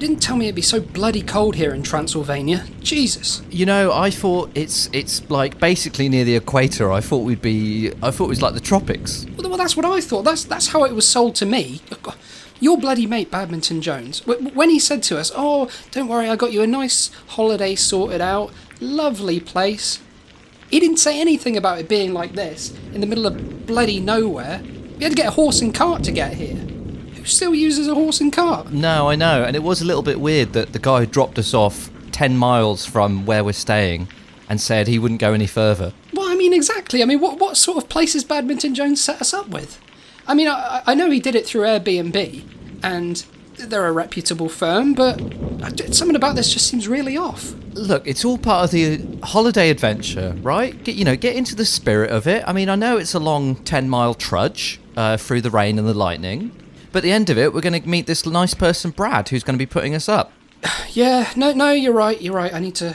didn't tell me it'd be so bloody cold here in Transylvania. Jesus. You know, I thought it's like basically near the equator. I thought it was like the tropics. Well, that's what I thought. That's how it was sold to me. Your bloody mate, Badminton Jones, when he said to us, "Oh, don't worry, I got you a nice holiday sorted out, lovely place," he didn't say anything about it being like this, in the middle of bloody nowhere. We had to get a horse and cart to get here. Who still uses a horse and cart? No, I know, and it was a little bit weird that the guy who dropped us off 10 miles from where we're staying and said he wouldn't go any further. Well, I mean, exactly. I mean, what sort of places Badminton Jones set us up with? I mean, I know he did it through Airbnb, and they're a reputable firm, but something about this just seems really off. Look, it's all part of the holiday adventure, right? Get into the spirit of it. I mean, I know it's a long 10-mile trudge through the rain and the lightning, but at the end of it, we're going to meet this nice person, Brad, who's going to be putting us up. Yeah, no, you're right. I need to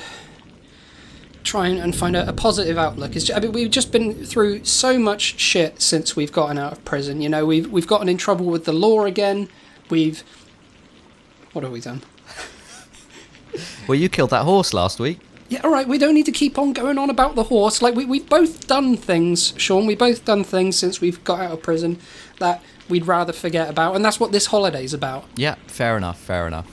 try and find a positive outlook. We've just been through so much shit since we've gotten out of prison. You know, we've gotten in trouble with the law again. What have we done? Well, you killed that horse last week. Yeah, all right, we don't need to keep on going on about the horse. Like, we've both done things, Sean. We've both done things since we've got out of prison that we'd rather forget about, and that's what this holiday's about. Yeah, fair enough. And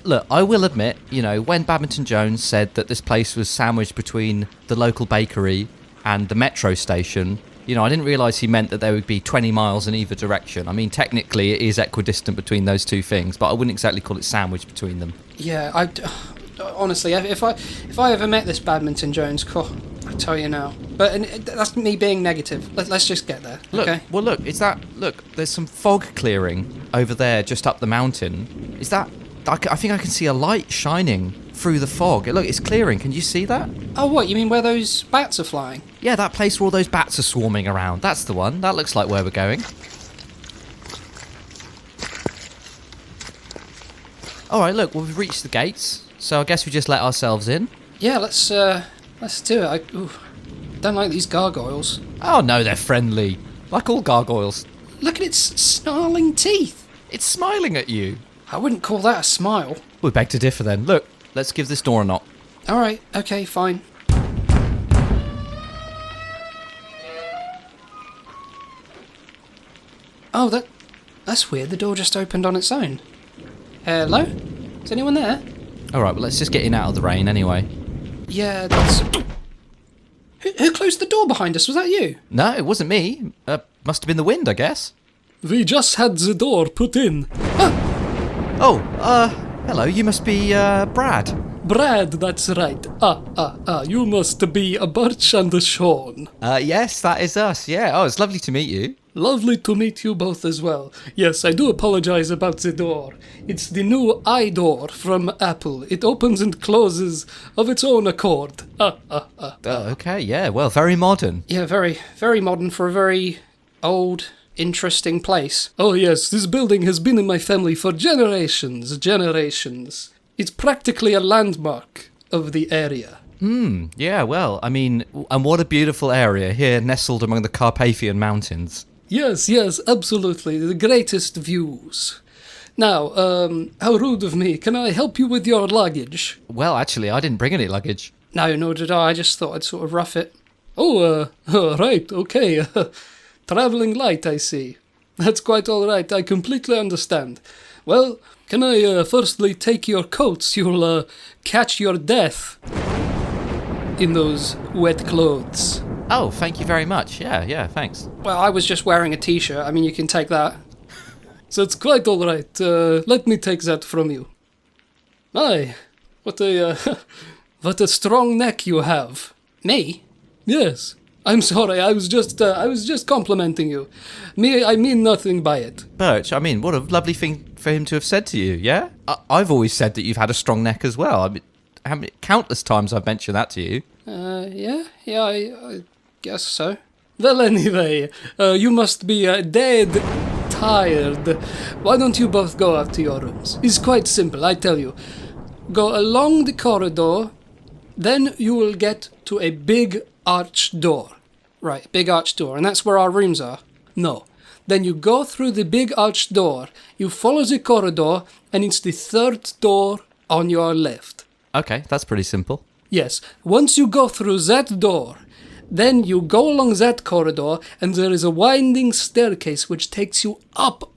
look, I will admit, when Badminton Jones said that this place was sandwiched between the local bakery and the metro station, I didn't realise he meant that there would be 20 miles in either direction. I mean, technically it is equidistant between those two things, but I wouldn't exactly call it sandwiched between them. Yeah, honestly, if I ever met this Badminton Jones, I tell you now. But that's me being negative. Let's just get there, okay? Look, there's some fog clearing over there just up the mountain. Is that... I think I can see a light shining through the fog. Look, it's clearing. Can you see that? Oh, what? You mean where those bats are flying? Yeah, that place where all those bats are swarming around. That's the one. That looks like where we're going. All right, look, we've reached the gates, so I guess we just let ourselves in. Yeah, let's do it. I don't like these gargoyles. Oh, no, they're friendly. Like all gargoyles. Look at its snarling teeth. It's smiling at you. I wouldn't call that a smile. We beg to differ then. Look, let's give this door a knock. All right, okay, fine. Oh, that's weird. The door just opened on its own. Hello? Is anyone there? All right, well, let's just get in out of the rain anyway. Yeah, that's... Who closed the door behind us? Was that you? No, it wasn't me. Must have been the wind, I guess. We just had the door put in. Hello, you must be, Brad. Brad, that's right. You must be Burch and Sean. Yes, that is us, yeah. Oh, it's lovely to meet you. Lovely to meet you both as well. Yes, I do apologize about the door. It's the new iDoor from Apple. It opens and closes of its own accord. Okay, yeah, well, very modern. Yeah, very, very modern for a very old... interesting place. Oh yes, this building has been in my family for generations. It's practically a landmark of the area. Yeah, well, I mean, and what a beautiful area here nestled among the Carpathian Mountains. Yes, absolutely, the greatest views. Now, how rude of me, can I help you with your luggage? Well, actually, I didn't bring any luggage. No, nor did I just thought I'd sort of rough it. Right, okay. Travelling light, I see. That's quite all right, I completely understand. Well, can I firstly take your coats? You'll catch your death in those wet clothes. Oh, thank you very much. Yeah, thanks. Well, I was just wearing a t-shirt. I mean, you can take that. So it's quite all right. Let me take that from you. Aye, what a strong neck you have. Me? Yes. I'm sorry, I was just complimenting you. I mean nothing by it. Burch, I mean, what a lovely thing for him to have said to you, yeah? I've always said that you've had a strong neck as well. I mean, countless times I've mentioned that to you. Yeah, I guess so. Well, anyway, you must be dead tired. Why don't you both go up to your rooms? It's quite simple, I tell you. Go along the corridor, then you will get to a big arched door. Right, big arched door, and that's where our rooms are. No, Then you go through the big arched door. You follow the corridor, and it's the third door on your left. Okay, that's pretty simple. Yes, once you go through that door, then you go along that corridor, and there is a winding staircase which takes you up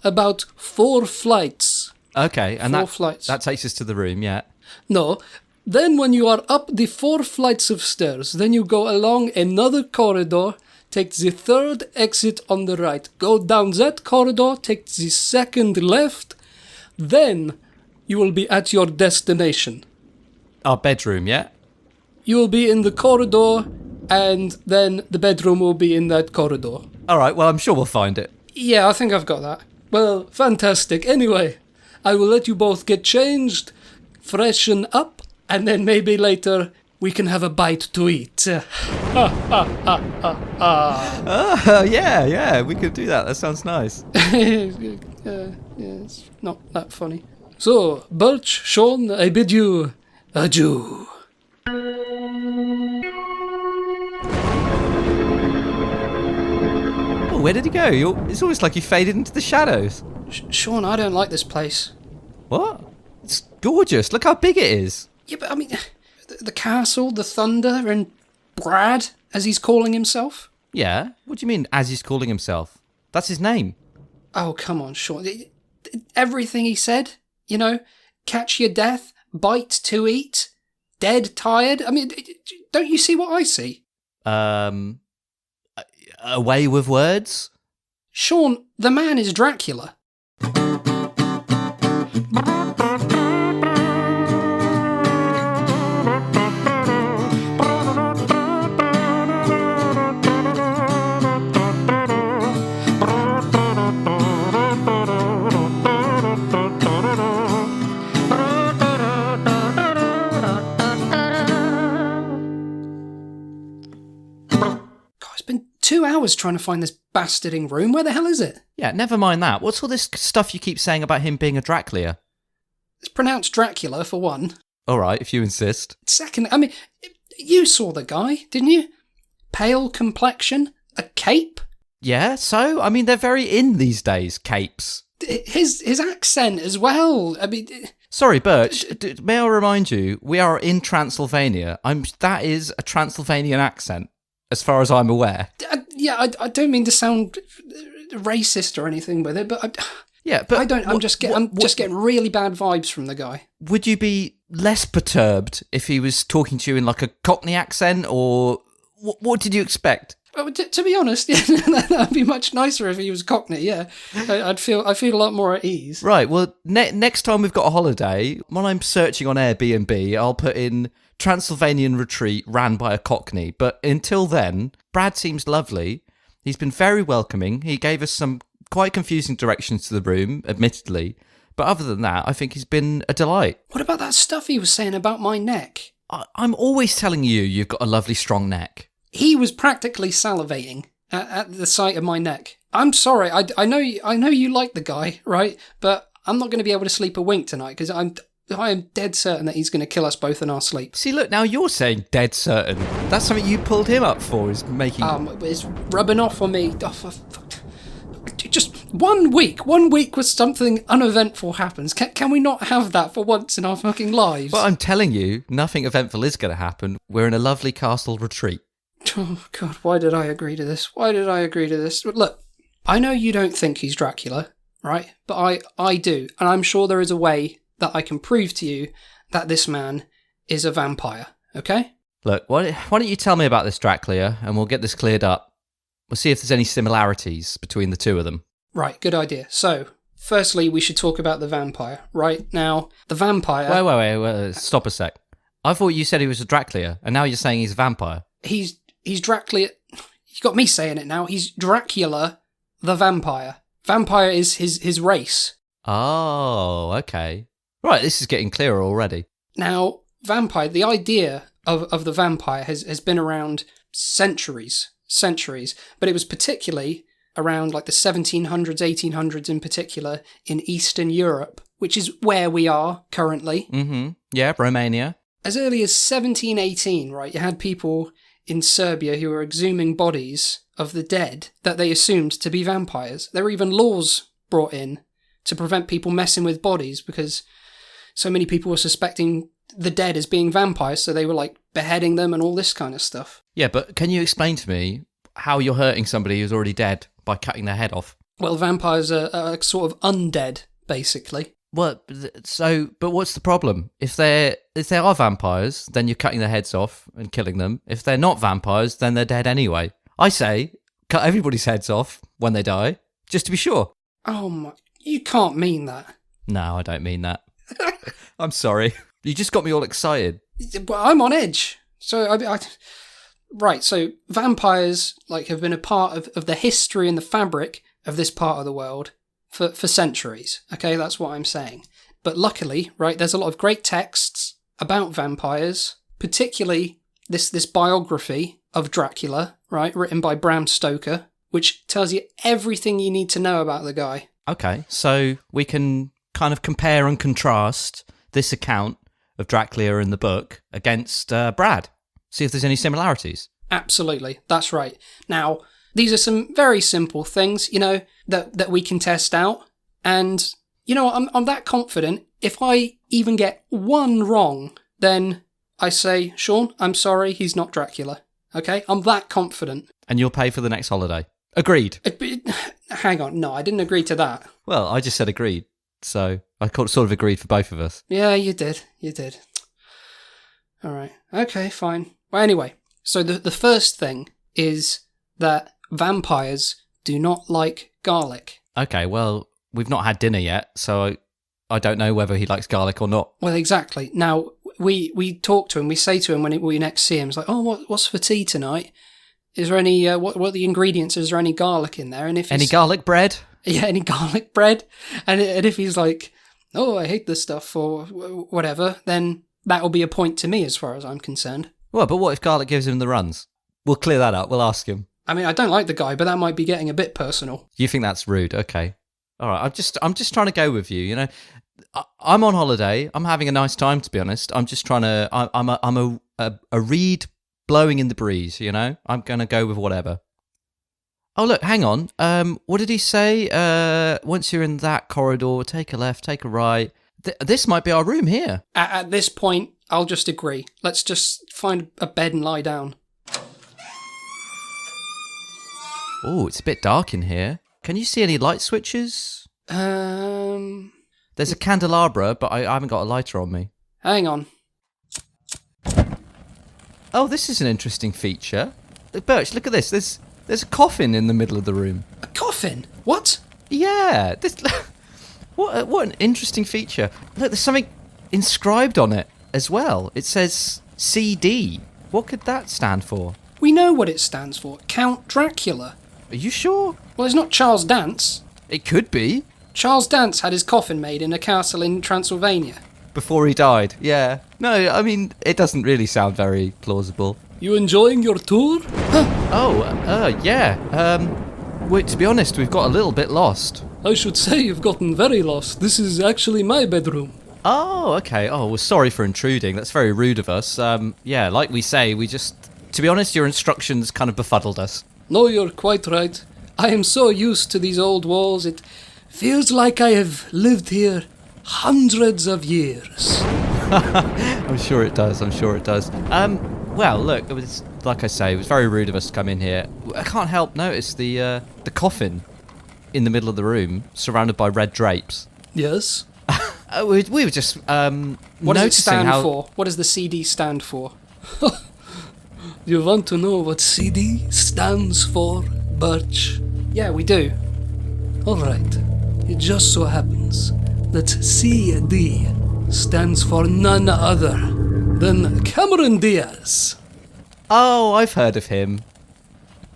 about 4 flights. Okay, and 4 flights. that takes us to the room, yeah. No. Then when you are up the 4 flights of stairs, then you go along another corridor, take the third exit on the right, go down that corridor, take the second left, then you will be at your destination. Our bedroom, yeah? You will be in the corridor, and then the bedroom will be in that corridor. All right, well, I'm sure we'll find it. Yeah, I think I've got that. Well, fantastic. Anyway, I will let you both get changed, freshen up, and then maybe later we can have a bite to eat. Yeah, we could do that. That sounds nice. Yeah, it's not that funny. So, Burch, Sean, I bid you adieu. Oh, where did he go? It's almost like he faded into the shadows. Sean, I don't like this place. What? It's gorgeous. Look how big it is. Yeah, but I mean, the castle, the thunder, and Brad, as he's calling himself. Yeah? What do you mean, as he's calling himself? That's his name. Oh, come on, Sean. Everything he said, you know, catch your death, bite to eat, dead tired. I mean, don't you see what I see? Away with words? Sean, the man is Dracula. It's been 2 hours trying to find this bastarding room. Where the hell is it? Yeah, never mind that. What's all this stuff you keep saying about him being a Dracula? It's pronounced Dracula, for one. All right, if you insist. Second, I mean, you saw the guy, didn't you? Pale complexion, a cape. Yeah, so? I mean, they're very in these days, capes. His accent as well. I mean... Sorry, Burch, may I remind you, we are in Transylvania. That is a Transylvanian accent, as far as I'm aware. I don't mean to sound racist or anything with it, but I'm just getting really bad vibes from the guy. Would you be less perturbed if he was talking to you in like a Cockney accent, or what did you expect? Well, to be honest, yeah, that'd be much nicer if he was Cockney. Yeah, I feel a lot more at ease. Right. Well, next time we've got a holiday, when I'm searching on Airbnb, I'll put in Transylvanian retreat ran by a Cockney. But until then, Brad seems lovely. He's been very welcoming. He gave us some quite confusing directions to the room, admittedly. But other than that, I think he's been a delight. What about that stuff he was saying about my neck? I'm always telling you you've got a lovely, strong neck. He was practically salivating at the sight of my neck. I'm sorry, I know you like the guy, right? But I'm not going to be able to sleep a wink tonight because I am dead certain that he's going to kill us both in our sleep. See, look, now you're saying dead certain. That's something you pulled him up for, is making... It's rubbing off on me. Just 1 week where something uneventful happens. Can we not have that for once in our fucking lives? But I'm telling you, nothing eventful is going to happen. We're in a lovely castle retreat. Oh, God, why did I agree to this? Look, I know you don't think he's Dracula, right? But I do. And I'm sure there is a way that I can prove to you that this man is a vampire, okay? Look, why don't you tell me about this Dracula, and we'll get this cleared up. We'll see if there's any similarities between the two of them. Right, good idea. So, firstly, we should talk about the vampire. Right, now, the vampire... Wait, stop a sec. I thought you said he was a Dracula, and now you're saying he's a vampire. He's Dracula... You got me saying it now. He's Dracula the vampire. Vampire is his race. Oh, okay. Right, this is getting clearer already. Now, vampire, the idea of the vampire has been around centuries, but it was particularly around like the 1700s, 1800s in particular, in Eastern Europe, which is where we are currently. Mm-hmm. Yeah, Romania. As early as 1718, right, you had people in Serbia who were exhuming bodies of the dead that they assumed to be vampires. There were even laws brought in to prevent people messing with bodies because so many people were suspecting the dead as being vampires, so they were like beheading them and all this kind of stuff. Yeah, but can you explain to me how you're hurting somebody who's already dead by cutting their head off? Well, vampires are sort of undead, basically. But what's the problem? If they are vampires, then you're cutting their heads off and killing them. If they're not vampires, then they're dead anyway. I say, cut everybody's heads off when they die, just to be sure. Oh my, you can't mean that. No, I don't mean that. I'm sorry. You just got me all excited. Well, I'm on edge. So, right, so vampires have been a part of the history and the fabric of this part of the world for centuries. Okay, that's what I'm saying. But luckily, right, there's a lot of great texts about vampires, particularly this biography of Dracula, right, written by Bram Stoker, which tells you everything you need to know about the guy. Okay, so we can kind of compare and contrast this account of Dracula in the book against Brad. See if there's any similarities. Absolutely, that's right. Now, these are some very simple things, that we can test out. And, I'm that confident. If I even get one wrong, then I say, Sean, I'm sorry, he's not Dracula. Okay? I'm that confident. And you'll pay for the next holiday. Agreed. Hang on, no, I didn't agree to that. Well, I just said agreed. So I sort of agreed for both of us. Yeah, you did. All right. Okay, fine. Well, anyway, so the first thing is that vampires do not like garlic. Okay, well, we've not had dinner yet, so I don't know whether he likes garlic or not. Well, exactly. Now, we talk to him, we say to him when we next see him, it's like, oh, what's for tea tonight? Is there any, what are the ingredients? Is there any garlic in there? And if any garlic bread? Yeah, any garlic bread? And if he's like, oh, I hate this stuff or whatever, then that will be a point to me as far as I'm concerned. Well, but what if garlic gives him the runs? We'll clear that up. We'll ask him. I mean, I don't like the guy, but that might be getting a bit personal. You think that's rude? Okay. All right. I'm just trying to go with you. I'm on holiday. I'm having a nice time, to be honest. I'm just trying to. I'm a reed blowing in the breeze. I'm gonna go with whatever. Oh look, hang on. What did he say? Once you're in that corridor, take a left, take a right. This might be our room here. At this point, I'll just agree. Let's just find a bed and lie down. Oh, it's a bit dark in here. Can you see any light switches? There's a candelabra, but I haven't got a lighter on me. Hang on. Oh, this is an interesting feature. Burch, look at this. There's a coffin in the middle of the room. A coffin? What? Yeah. What an interesting feature. Look, there's something inscribed on it as well. It says CD. What could that stand for? We know what it stands for. Count Dracula. Are you sure? Well, it's not Charles Dance. It could be. Charles Dance had his coffin made in a castle in Transylvania. Before he died, yeah. No, I mean, it doesn't really sound very plausible. You enjoying your tour? Yeah. Wait, to be honest, we've got a little bit lost. I should say you've gotten very lost. This is actually my bedroom. Oh, okay. Oh, well, sorry for intruding. That's very rude of us. Yeah, like we say, to be honest, your instructions kind of befuddled us. No, you're quite right. I am so used to these old walls, it feels like I have lived here hundreds of years. I'm sure it does. Well, look, it was, like I say, it was very rude of us to come in here. I can't help notice the coffin in the middle of the room, surrounded by red drapes. Yes? We were just What does it stand for? What does the CD stand for? You want to know what CD stands for, Burch? Yeah, we do. Alright. It just so happens that CD stands for none other than Cameron Diaz. Oh, I've heard of him.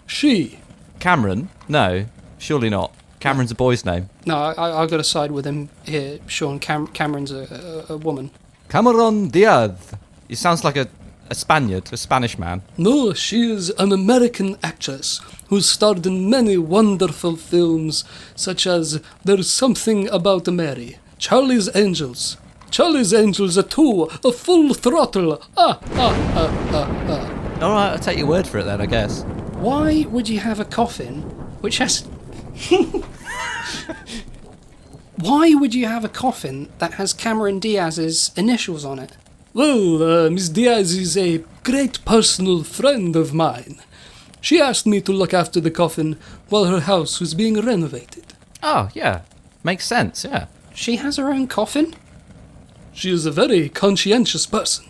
She. Cameron? No, surely not. Cameron's a boy's name. No, I've got to side with him here, Sean. Cameron's a woman. Cameron Diaz. He sounds like a Spaniard, a Spanish man. No, she is an American actress who starred in many wonderful films, such as There's Something About Mary, Charlie's Angels, Charlie's Angels 2, A Full Throttle, All right, I'll take your word for it then, I guess. Why would you have a coffin which has... Why would you have a coffin that has Cameron Diaz's initials on it? Well, Miss Diaz is a great personal friend of mine. She asked me to look after the coffin while her house was being renovated. Oh, yeah. Makes sense, yeah. She has her own coffin? She is a very conscientious person.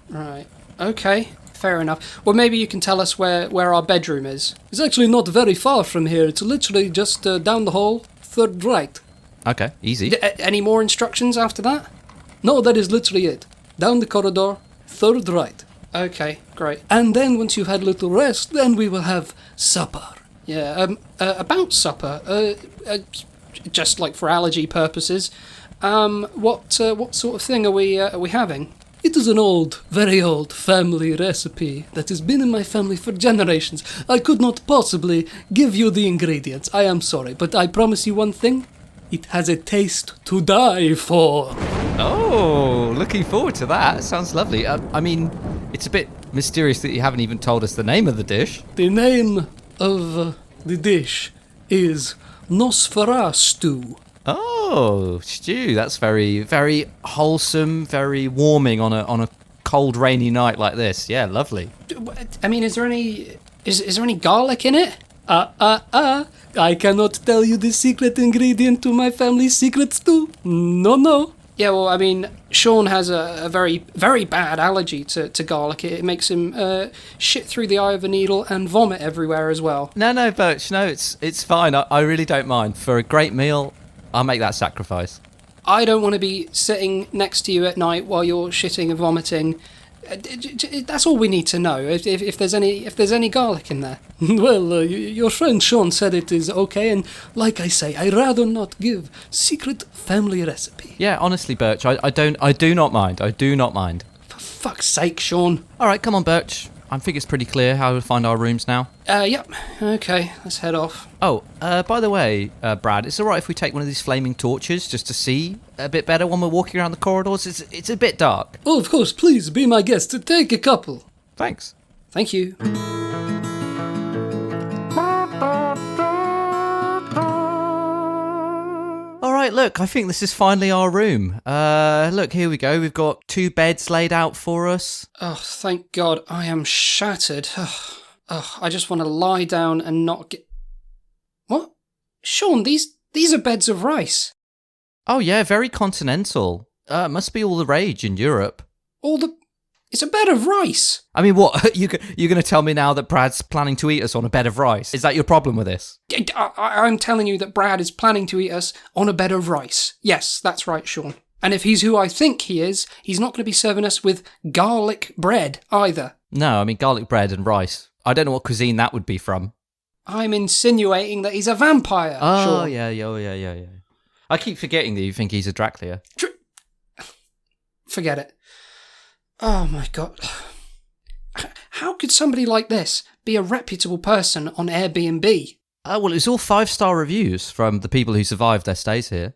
Right. Okay. Fair enough. Well, maybe you can tell us where our bedroom is. It's actually not very far from here. It's literally just down the hall, third right. Okay, easy. Any more instructions after that? No, that is literally it. Down the corridor, third right. Okay, great. And then once you've had a little rest, then we will have supper. Yeah, about supper, just like for allergy purposes, what sort of thing are we having? It is an old, very old family recipe that has been in my family for generations. I could not possibly give you the ingredients. I am sorry, but I promise you one thing. It has a taste to die for. Oh, looking forward to that. Sounds lovely. I mean, it's a bit mysterious that you haven't even told us the name of the dish. The name of the dish is Nosferatu. Oh, stew. That's very, very wholesome, very warming on a cold, rainy night like this. Yeah, lovely. I mean, is there any garlic in it? I cannot tell you the secret ingredient to my family's secret stew. No. Yeah, well, I mean, Sean has a very, very bad allergy to garlic. It makes him shit through the eye of a needle and vomit everywhere as well. No, Burch. No, it's fine. I really don't mind. For a great meal, I'll make that sacrifice. I don't want to be sitting next to you at night while you're shitting and vomiting. That's all we need to know. If there's any garlic in there. Well, your friend Sean said it is okay, and like I say, I rather not give secret family recipe. Yeah, honestly, Burch, I do not mind. I do not mind. For fuck's sake, Sean. All right, come on, Burch. I think it's pretty clear how to find our rooms now. Yep. Okay, let's head off. Oh, by the way, Brad, it's all right if we take one of these flaming torches just to see a bit better when we're walking around the corridors? It's a bit dark. Oh, of course, please be my guest. Take a couple. Thanks. Thank you. All right, look, I think this is finally our room. Look, here we go. We've got 2 beds laid out for us. Oh, thank God, I am shattered. I just want to lie down and not get... What? Sean, these are beds of rice. Oh, yeah, very continental. Must be all the rage in Europe. It's a bed of rice. I mean, what? You're going to tell me now that Brad's planning to eat us on a bed of rice? Is that your problem with this? I'm telling you that Brad is planning to eat us on a bed of rice. Yes, that's right, Sean. And if he's who I think he is, he's not going to be serving us with garlic bread either. No, I mean garlic bread and rice. I don't know what cuisine that would be from. I'm insinuating that he's a vampire, Oh, Sean. yeah. I keep forgetting that you think he's a Dracula. Forget it. Oh my God. How could somebody like this be a reputable person on Airbnb? Well, it's all 5-star reviews from the people who survived their stays here.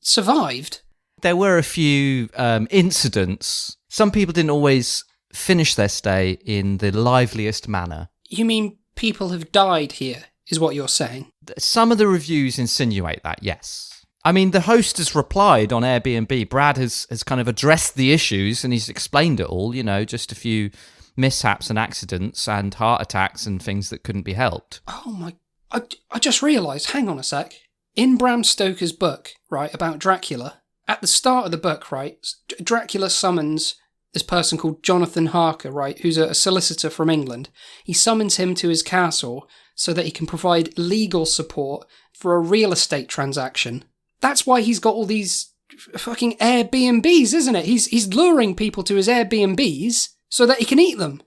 Survived? There were a few incidents. Some people didn't always finish their stay in the liveliest manner. You mean people have died here, is what you're saying? Some of the reviews insinuate that, yes. I mean, the host has replied on Airbnb. Brad has kind of addressed the issues and he's explained it all, just a few mishaps and accidents and heart attacks and things that couldn't be helped. Oh my... I just realised, hang on a sec. In Bram Stoker's book, right, about Dracula, at the start of the book, right, Dracula summons this person called Jonathan Harker, right, who's a solicitor from England. He summons him to his castle so that he can provide legal support for a real estate transaction. That's why he's got all these fucking Airbnbs, isn't it? He's luring people to his Airbnbs so that he can eat them.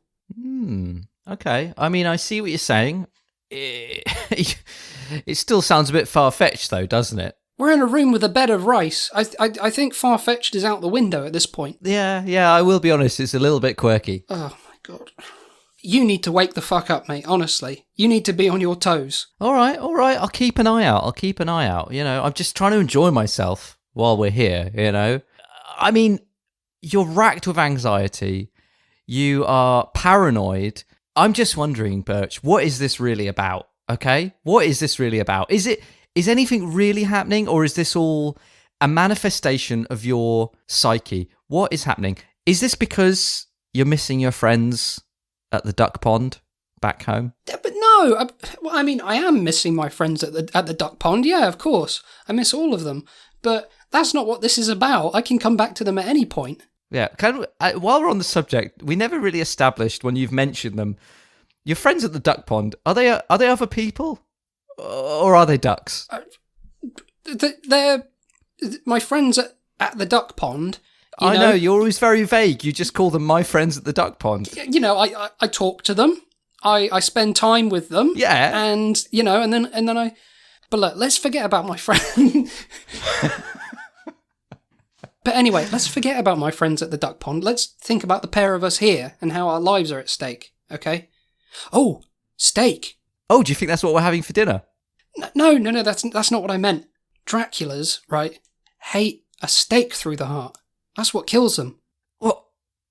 Okay. I mean, I see what you're saying. It still sounds a bit far-fetched, though, doesn't it? We're in a room with a bed of rice. I think far-fetched is out the window at this point. Yeah, I will be honest, it's a little bit quirky. Oh, my God. You need to wake the fuck up, mate, honestly. You need to be on your toes. All right, I'll keep an eye out. I'm just trying to enjoy myself while we're here, I mean, you're racked with anxiety. You are paranoid. I'm just wondering, Burch, what is this really about? Okay? What is this really about? Is anything really happening, or is this all a manifestation of your psyche? What is happening? Is this because you're missing your friends at the duck pond back home? Yeah, but no, I am missing my friends at the duck pond. Yeah, of course. I miss all of them. But that's not what this is about. I can come back to them at any point. Yeah. While we're on the subject, we never really established when you've mentioned them. Your friends at the duck pond, are they other people? Or are they ducks? They're my friends at the duck pond. I know, you're always very vague. You just call them my friends at the duck pond. You know, I talk to them. I spend time with them. Yeah. And, you know, and then I... But look, let's forget about my friend. But anyway, let's forget about my friends at the duck pond. Let's think about the pair of us here and how our lives are at stake, okay? Oh, steak. Oh, do you think that's what we're having for dinner? No, that's not what I meant. Draculas, right, hate a stake through the heart. That's what kills them. What?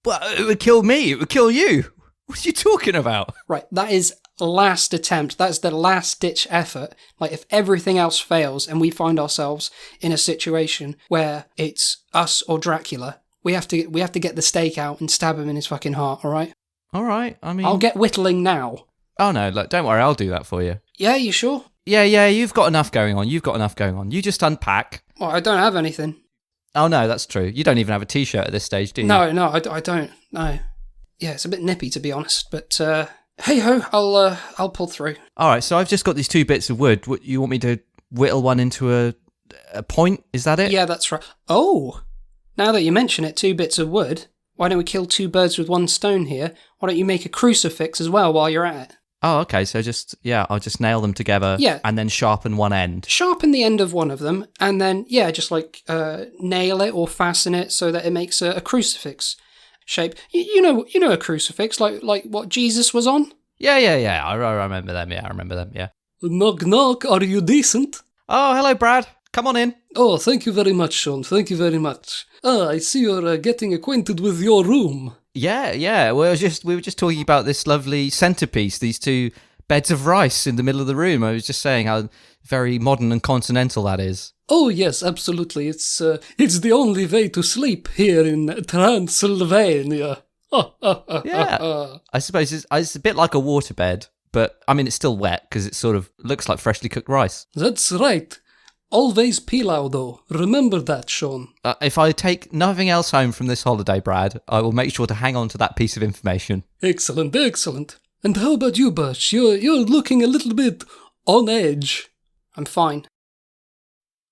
Well, it would kill me. It would kill you. What are you talking about? Right, that is last attempt. That's the last ditch effort. Like, if everything else fails and we find ourselves in a situation where it's us or Dracula, we have to get the stake out and stab him in his fucking heart, alright? Alright, I mean... I'll get whittling now. Oh no, look, don't worry, I'll do that for you. Yeah, you sure? Yeah, you've got enough going on. You just unpack. Well, I don't have anything. Oh no, that's true. You don't even have a t-shirt at this stage, do you? No, I don't. No. Yeah, it's a bit nippy, to be honest, but hey-ho, I'll pull through. Alright, so I've just got these 2 bits of wood. You want me to whittle one into a point? Is that it? Yeah, that's right. Oh, now that you mention it, 2 bits of wood, why don't we kill 2 birds with 1 stone here? Why don't you make a crucifix as well while you're at it? Oh, okay, so I'll just nail them together and then sharpen one end. Sharpen the end of one of them, and then, just nail it or fasten it so that it makes a crucifix shape. You know a crucifix, like what Jesus was on? Yeah, I remember them, I remember them. Knock, knock, are you decent? Oh, hello, Brad. Come on in. Oh, thank you very much, Sean, thank you very much. I see you're getting acquainted with your room. Yeah. We were just talking about this lovely centerpiece, these 2 beds of rice in the middle of the room. I was just saying how very modern and continental that is. Oh yes, absolutely. It's the only way to sleep here in Transylvania. Yeah, I suppose it's a bit like a waterbed, but I mean it's still wet because it sort of looks like freshly cooked rice. That's right. Always pilau, though. Remember that, Sean. If I take nothing else home from this holiday, Brad, I will make sure to hang on to that piece of information. Excellent. And how about you, Burch? You're looking a little bit on edge. I'm fine.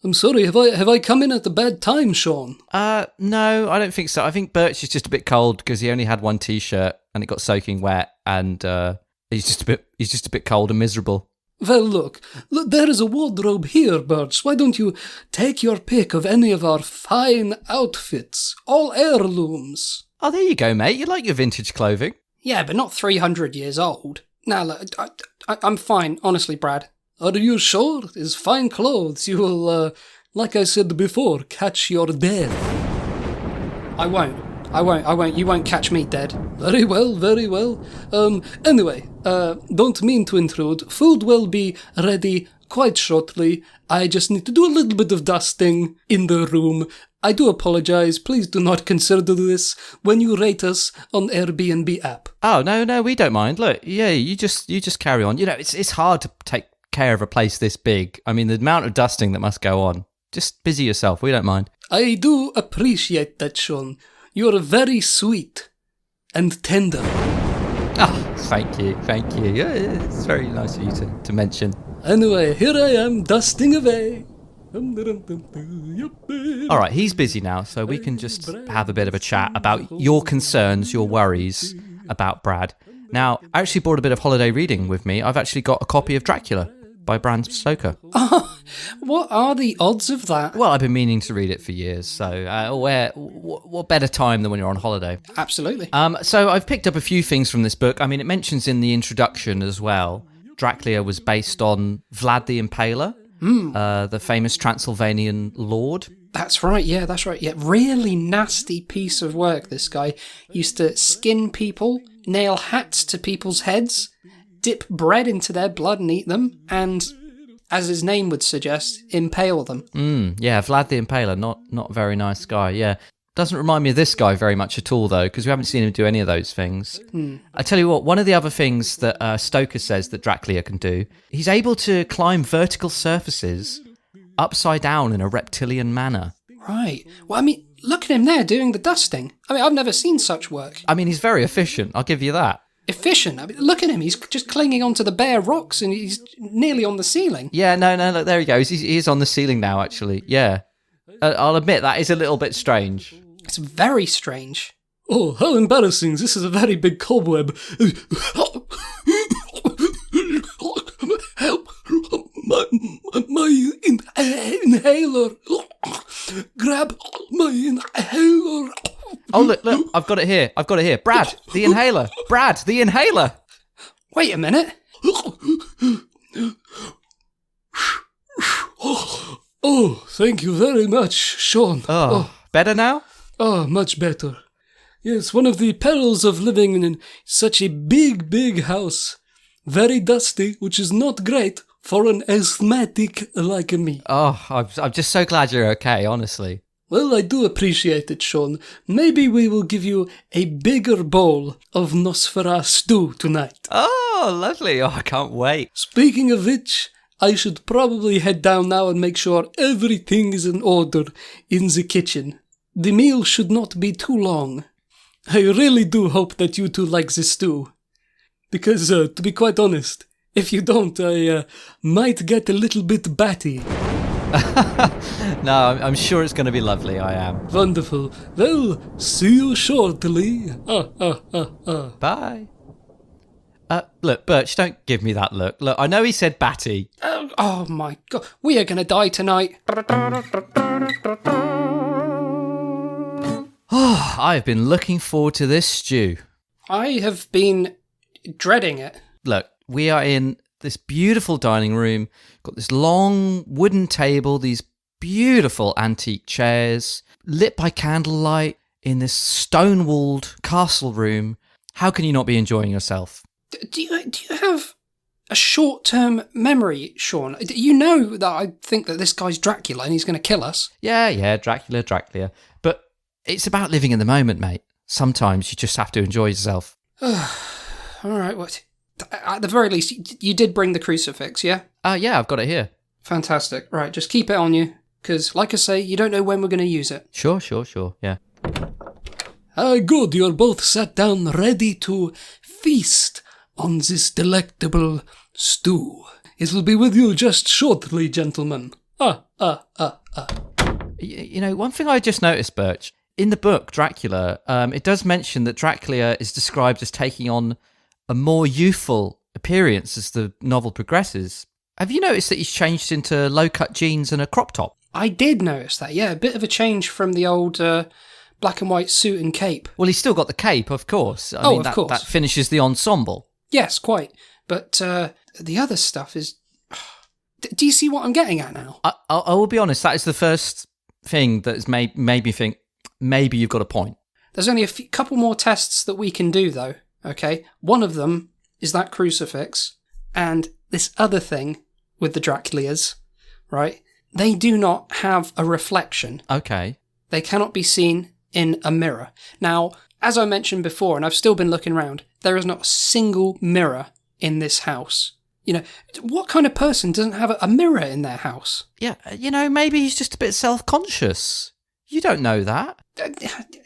I'm sorry, have I come in at a bad time, Sean? No, I don't think so. I think Burch is just a bit cold because he only had 1 t-shirt and it got soaking wet, and he's just a bit cold and miserable. Well, look, there is a wardrobe here, Burch. Why don't you take your pick of any of our fine outfits? All heirlooms. Oh, there you go, mate. You like your vintage clothing. Yeah, but not 300 years old. Now, look, I'm fine, honestly, Brad. Are you sure? It's fine clothes. You will, like I said before, catch your death. I won't. You won't catch me dead. Very well. Anyway, don't mean to intrude. Food will be ready quite shortly. I just need to do a little bit of dusting in the room. I do apologize. Please do not consider this when you rate us on Airbnb app. Oh, no, we don't mind. Look, yeah, you just carry on. You know, it's hard to take care of a place this big. I mean, the amount of dusting that must go on. Just busy yourself. We don't mind. I do appreciate that, Sean. You're very sweet and tender. Oh, thank you. Yeah, it's very nice of you to mention. Anyway, here I am, dusting away. All right, he's busy now, so we can just have a bit of a chat about your concerns, your worries about Brad. Now, I actually brought a bit of holiday reading with me. I've actually got a copy of Dracula by Bram Stoker. What are the odds of that? Well, I've been meaning to read it for years, so what better time than when you're on holiday? Absolutely. So I've picked up a few things from this book. I mean, it mentions in the introduction as well, Dracula was based on Vlad the Impaler. the famous Transylvanian lord. That's right, yeah, that's right. Yeah, really nasty piece of work, this guy. Used to skin people, nail hats to people's heads, dip bread into their blood and eat them, and, as his name would suggest, impale them. Yeah, Vlad the Impaler, not a very nice guy, yeah. Doesn't remind me of this guy very much at all, though, because we haven't seen him do any of those things. I tell you what, one of the other things that Stoker says that Dracula can do, he's able to climb vertical surfaces upside down in a reptilian manner. Right. Well, I mean, look at him there doing the dusting. I mean, I've never seen such work. I mean, he's very efficient, I'll give you that. Efficient. I mean, look at him. He's just clinging onto the bare rocks and he's nearly on the ceiling. Yeah, no, look, there he goes. He is on the ceiling now, actually. Yeah. I'll admit, that is a little bit strange. It's very strange. Oh, how embarrassing. This is a very big cobweb. Help. My inhaler. Grab my inhaler. Oh, look, I've got it here. Brad, the inhaler. Wait a minute. Oh, thank you very much, Sean. Oh, better now? Oh, much better. Yes, one of the perils of living in such a big house. Very dusty, which is not great for an asthmatic like me. Oh, I'm just so glad you're okay, honestly. Well, I do appreciate it, Sean. Maybe we will give you a bigger bowl of Nosferatu stew tonight. Oh, lovely. Oh, I can't wait. Speaking of which, I should probably head down now and make sure everything is in order in the kitchen. The meal should not be too long. I really do hope that you two like this stew. Because, to be quite honest, if you don't, I might get a little bit batty. No, I'm sure it's going to be lovely, I am. Wonderful. Well, see you shortly. Bye. Look, Burch, don't give me that look. Look, I know he said batty. Oh my god, we are going to die tonight. Oh, I've been looking forward to this stew. I have been dreading it. Look, we are in this beautiful dining room, got this long wooden table, these beautiful antique chairs, lit by candlelight in this stone-walled castle room. How can you not be enjoying yourself? Do you have a short-term memory, Sean? You know that I think that this guy's Dracula and he's going to kill us. Yeah, Dracula. But it's about living in the moment, mate. Sometimes you just have to enjoy yourself. All right, what? At the very least, you did bring the crucifix, yeah? Yeah, I've got it here. Fantastic. Right, just keep it on you, because, like I say, you don't know when we're going to use it. Sure, yeah. Good, you're both sat down ready to feast on this delectable stew. It will be with you just shortly, gentlemen. You know, one thing I just noticed, Burch, in the book, Dracula, it does mention that Dracula is described as taking on a more youthful appearance as the novel progresses. Have you noticed that he's changed into low-cut jeans and a crop top? I did notice that, yeah. A bit of a change from the old black and white suit and cape. Well, he's still got the cape, of course. I mean, of course. That finishes the ensemble. Yes, quite. But the other stuff is... Do you see what I'm getting at now? I will be honest, that is the first thing that has made me think, maybe you've got a point. There's only a couple more tests that we can do, though, okay? One of them is that crucifix, and this other thing with the Draculas, right? They do not have a reflection. Okay. They cannot be seen in a mirror. Now, as I mentioned before, and I've still been looking around, there is not a single mirror in this house. You know, what kind of person doesn't have a mirror in their house? Yeah, you know, maybe he's just a bit self-conscious. You don't know that.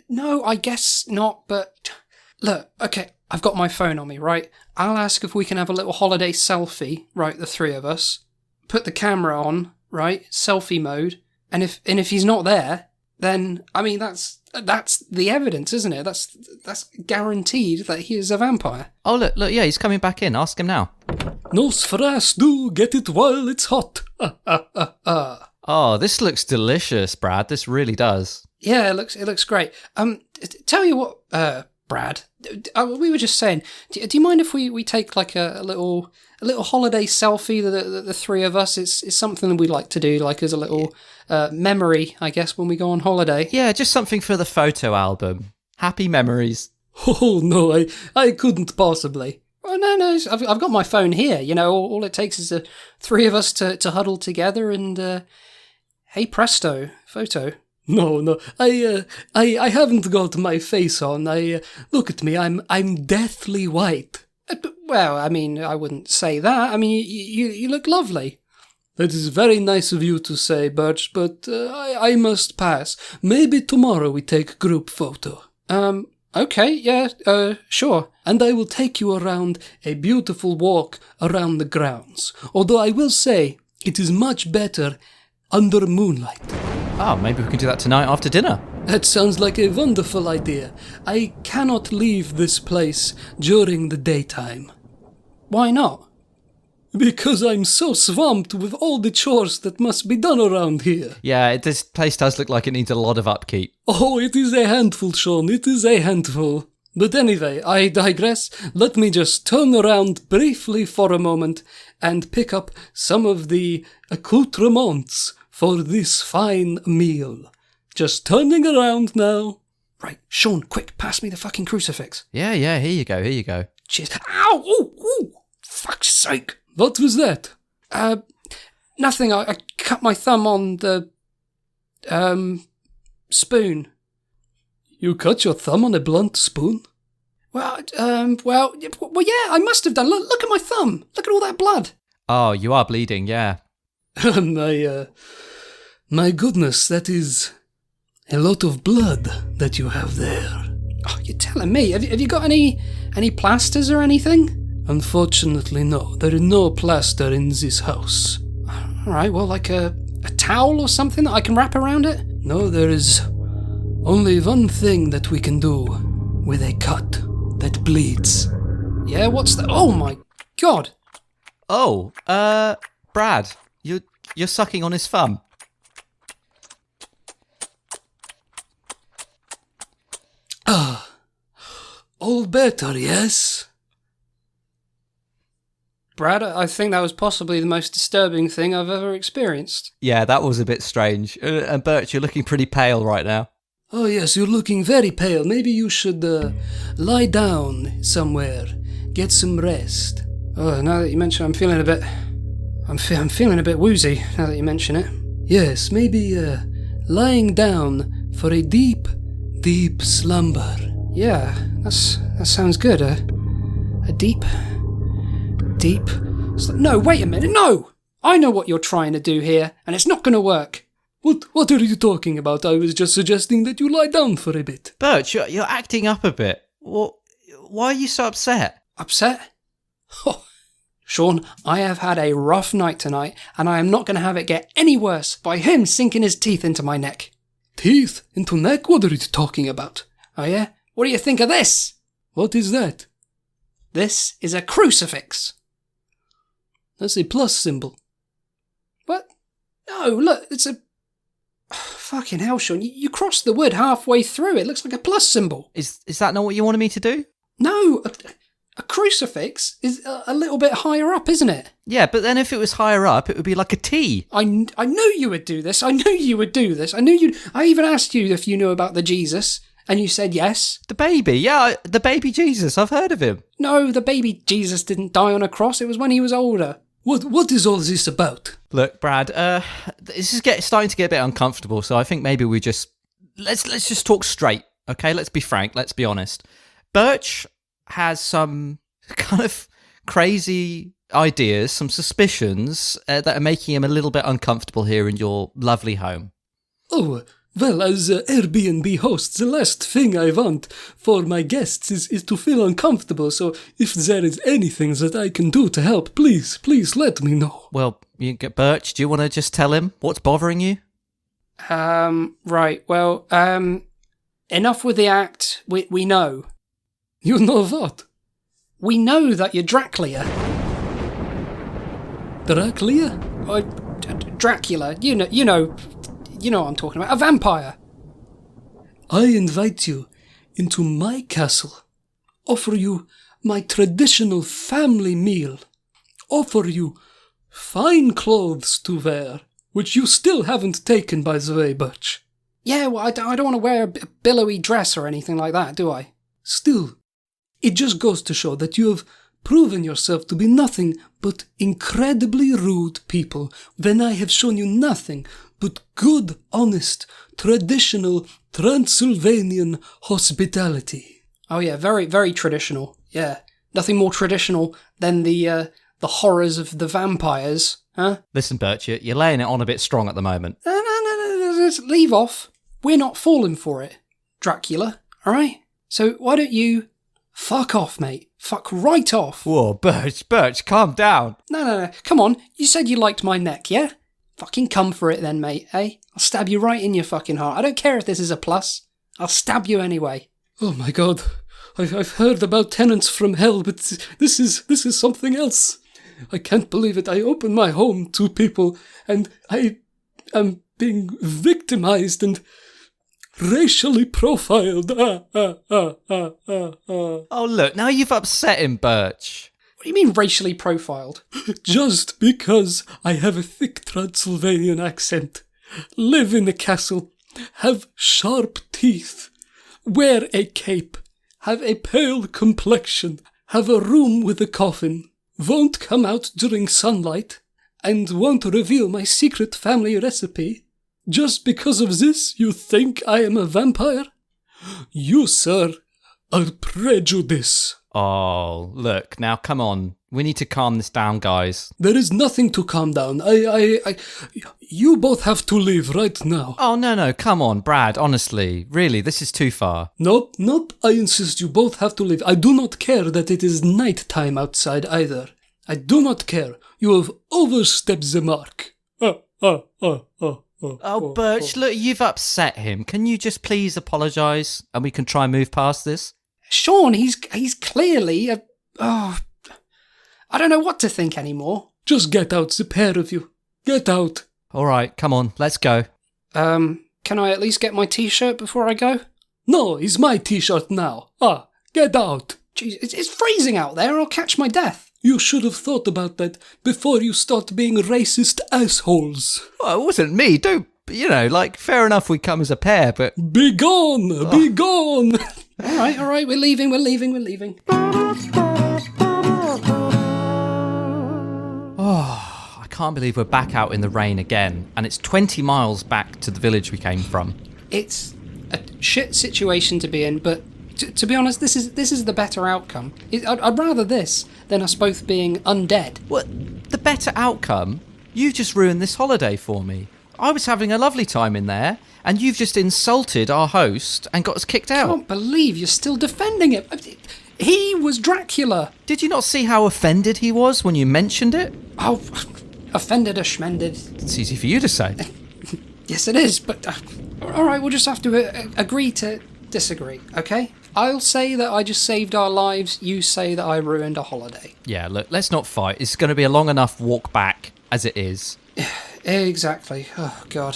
No, I guess not, but... Look, okay, I've got my phone on me, right? I'll ask if we can have a little holiday selfie, right, the three of us. Put the camera on, right, selfie mode, and if he's not there, then, I mean, that's the evidence, isn't it? That's guaranteed that he is a vampire. Oh, look, yeah, he's coming back in. Ask him now. Nosferatu, get it while it's hot. Oh, this looks delicious, Brad. This really does. Yeah, it looks great. Tell you what, Brad, we were just saying, do you mind if we take like a little holiday selfie, the three of us? It's something that we like to do, like as a little memory, I guess, when we go on holiday. Yeah, just something for the photo album. Happy memories. Oh, no, I couldn't possibly. Oh, no, I've got my phone here. You know, all it takes is the three of us to huddle together and, hey presto, photo. No, I haven't got my face on. Look at me, I'm deathly white. Well, I mean, I wouldn't say that. I mean, you look lovely. That is very nice of you to say, Burch, but I must pass. Maybe tomorrow we take group photo. Okay, yeah, sure. And I will take you around a beautiful walk around the grounds. Although I will say, it is much better under moonlight. Oh, maybe we can do that tonight after dinner. That sounds like a wonderful idea. I cannot leave this place during the daytime. Why not? Because I'm so swamped with all the chores that must be done around here. Yeah, this place does look like it needs a lot of upkeep. Oh, it is a handful, Sean. It is a handful. But anyway, I digress. Let me just turn around briefly for a moment and pick up some of the accoutrements for this fine meal. Just turning around now. Right, Sean, quick, pass me the fucking crucifix. Yeah, here you go. Cheers. Ow! Ooh! Fuck's sake. What was that? Nothing. I cut my thumb on the, spoon. You cut your thumb on a blunt spoon? Well, yeah, I must have done. Look at my thumb. Look at all that blood. Oh, you are bleeding, yeah. My goodness, that is a lot of blood that you have there. Oh, you're telling me? Have you got any plasters or anything? Unfortunately, no. There is no plaster in this house. All right, well, like a towel or something that I can wrap around it? No, there is only one thing that we can do with a cut that bleeds. Yeah, what's that? Oh my God. Oh, Brad, you're sucking on his thumb. All better, yes? Brad, I think that was possibly the most disturbing thing I've ever experienced. Yeah, that was a bit strange. And Burch, you're looking pretty pale right now. Oh yes, you're looking very pale. Maybe you should lie down somewhere, get some rest. Oh, now that you mention it, I'm feeling a bit woozy, now that you mention it. Yes, maybe lying down for a deep, deep slumber. Yeah, that sounds good. A deep... No, wait a minute, no! I know what you're trying to do here, and it's not going to work. What are you talking about? I was just suggesting that you lie down for a bit. Burch, you're acting up a bit. Why are you so upset? Upset? Oh, Sean, I have had a rough night tonight, and I am not going to have it get any worse by him sinking his teeth into my neck. Teeth? Into neck? What are you talking about? Oh yeah? What do you think of this? What is that? This is a crucifix. That's a plus symbol. What? No, look, it's a... Fucking hell, Sean, you crossed the wood halfway through. It looks like a plus symbol. Is that not what you wanted me to do? No, a crucifix is a little bit higher up, isn't it? Yeah, but then if it was higher up, it would be like a T. I knew you would do this. I even asked you if you knew about the Jesus, and you said yes. The baby, yeah, the baby Jesus. I've heard of him. No, the baby Jesus didn't die on a cross. It was when he was older. What is all this about? Look, Brad, this is starting to get a bit uncomfortable, so I think maybe we just... Let's just talk straight, okay? Let's be frank, let's be honest. Burch has some kind of crazy ideas, some suspicions that are making him a little bit uncomfortable here in your lovely home. Oh, well, as Airbnb host, the last thing I want for my guests is to feel uncomfortable, so if there is anything that I can do to help, please let me know. Well, Burch, do you want to just tell him what's bothering you? Right, well, enough with the act, we know. You know what? We know that you're Dracula. Dracula? Dracula, you know what I'm talking about, a vampire. I invite you into my castle. offer you my traditional family meal, offer you fine clothes to wear, which you still haven't taken, by the way, Burch. Yeah, well, I don't want to wear a billowy dress or anything like that, do I? Still, it just goes to show that you have proven yourself to be nothing but incredibly rude people, when I have shown you nothing but good, honest, traditional Transylvanian hospitality. Oh yeah, very, very traditional. Yeah, nothing more traditional than the horrors of the vampires, huh? Listen, Burch, you're laying it on a bit strong at the moment. No, just leave off. We're not falling for it, Dracula, alright? So why don't you fuck off, mate? Fuck right off. Whoa, Burch, calm down. No, come on, you said you liked my neck, yeah? Fucking come for it then, mate, eh? I'll stab you right in your fucking heart. I don't care if this is a plus. I'll stab you anyway. Oh my god, I've heard about tenants from hell, but this is something else. I can't believe it. I opened my home to people, and I am being victimized and racially profiled. Oh, look, now you've upset him, Burch. What do you mean racially profiled? Just because I have a thick Transylvanian accent, live in a castle, have sharp teeth, wear a cape, have a pale complexion, have a room with a coffin, won't come out during sunlight, and won't reveal my secret family recipe. Just because of this, you think I am a vampire? You, sir, are prejudiced. Oh, look, now come on. We need to calm this down, guys. There is nothing to calm down. You both have to leave right now. Oh, no, come on, Brad, honestly. Really, this is too far. Nope, I insist you both have to leave. I do not care that it is night time outside either. I do not care. You have overstepped the mark. Oh, Burch, look, you've upset him. Can you just please apologise and we can try and move past this? Sean, he's clearly I don't know what to think anymore. Just get out, the pair of you. Get out. All right, come on, let's go. Can I at least get my t-shirt before I go? No, it's my t-shirt now. Get out. Jeez, it's freezing out there. I'll catch my death. You should have thought about that before you start being racist assholes. Well, it wasn't me. Don't, fair enough we come as a pair, but... Be gone! Be gone! All right, we're leaving. Oh, I can't believe we're back out in the rain again, and it's 20 miles back to the village we came from. It's a shit situation to be in, but to be honest, this is the better outcome. I'd rather this than us both being undead. What? The better outcome? You just ruined this holiday for me. I was having a lovely time in there, and you've just insulted our host and got us kicked out. I can't believe you're still defending him. He was Dracula. Did you not see how offended he was when you mentioned it? Oh, offended or schmended. It's easy for you to say. Yes, it is, but... all right, we'll just have to agree to disagree, okay? I'll say that I just saved our lives. You say that I ruined a holiday. Yeah, look, let's not fight. It's going to be a long enough walk back as it is. Exactly. Oh, God.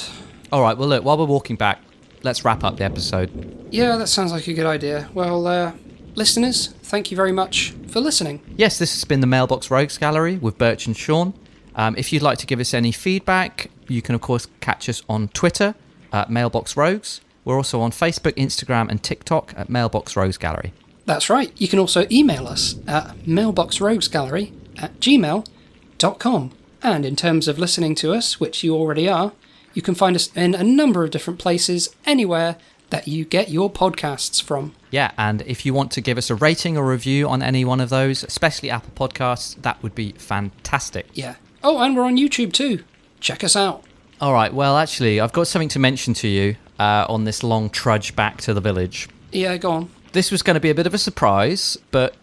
All right, well, look, while we're walking back, let's wrap up the episode. Yeah, that sounds like a good idea. Well, listeners, thank you very much for listening. Yes, this has been the Mailbox Rogues Gallery with Burch and Sean. If you'd like to give us any feedback, you can, of course, catch us on Twitter at Mailbox Rogues. We're also on Facebook, Instagram, and TikTok at Mailbox Rogues Gallery. That's right. You can also email us at mailboxroguesgallery@gmail.com. And in terms of listening to us, which you already are, you can find us in a number of different places, anywhere that you get your podcasts from. Yeah, and if you want to give us a rating or review on any one of those, especially Apple Podcasts, that would be fantastic. Yeah. Oh, and we're on YouTube too. Check us out. All right, well, actually, I've got something to mention to you on this long trudge back to the village. Yeah, go on. This was going to be a bit of a surprise, but,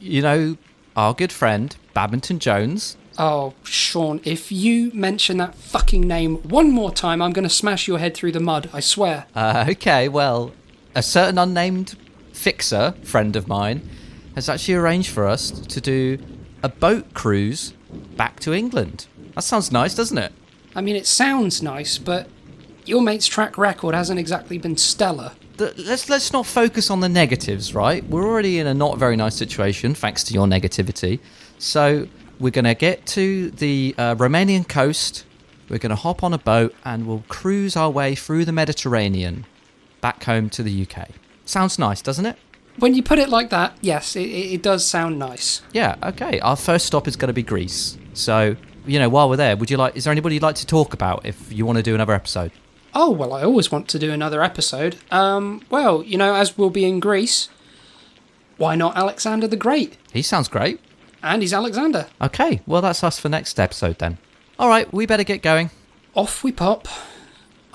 our good friend, Badminton Jones... Oh, Sean, if you mention that fucking name one more time, I'm going to smash your head through the mud, I swear. Okay, well, a certain unnamed fixer friend of mine has actually arranged for us to do a boat cruise back to England. That sounds nice, doesn't it? I mean, it sounds nice, but your mate's track record hasn't exactly been stellar. let's not focus on the negatives, right? We're already in a not very nice situation, thanks to your negativity. So we're going to get to the Romanian coast. We're going to hop on a boat and we'll cruise our way through the Mediterranean back home to the UK. Sounds nice, doesn't it? When you put it like that, yes, it does sound nice. Yeah, okay. Our first stop is going to be Greece. So, while we're there, is there anybody you'd like to talk about if you want to do another episode? Oh, well, I always want to do another episode. As we'll be in Greece, why not Alexander the Great? He sounds great. And he's Alexander. Okay, well, that's us for next episode then. All right, we better get going. Off we pop.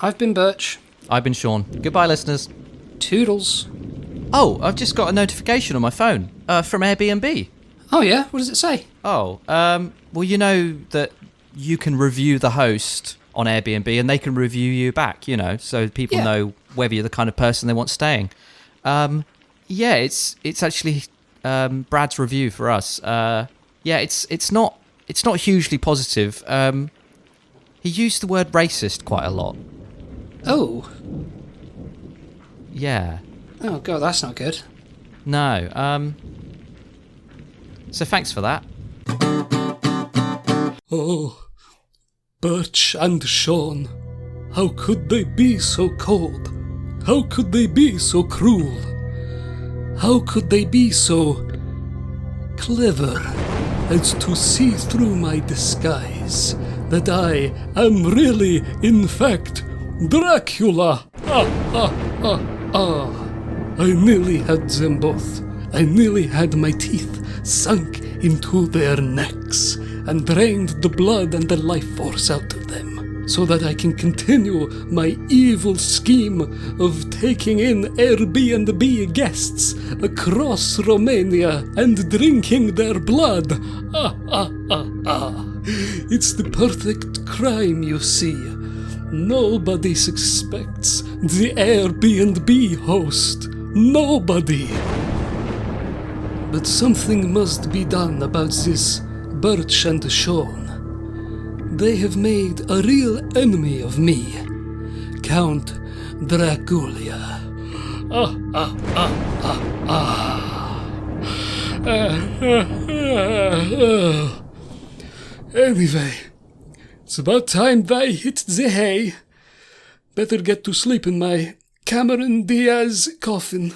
I've been Burch. I've been Sean. Goodbye, listeners. Toodles. Oh, I've just got a notification on my phone from Airbnb. Oh, yeah? What does it say? Oh, well, you know that you can review the host on Airbnb and they can review you back, so people know whether you're the kind of person they want staying. It's actually Brad's review for us. It's not hugely positive. He used the word racist quite a lot. Oh. Yeah. Oh, God, that's not good. No. So thanks for that. Oh, Burch and Sean, how could they be so cold? How could they be so cruel? How could they be so clever as to see through my disguise that I am really, in fact, Dracula? I nearly had them both. I nearly had my teeth sunk into their necks and drained the blood and the life force out of them, so that I can continue my evil scheme of taking in Airbnb guests across Romania and drinking their blood. It's the perfect crime, you see. Nobody suspects the Airbnb host. Nobody. But something must be done about this Burch and Sean. They have made a real enemy of me, Count Dracula. Anyway, it's about time I hit the hay. Better get to sleep in my Cameron Diaz coffin.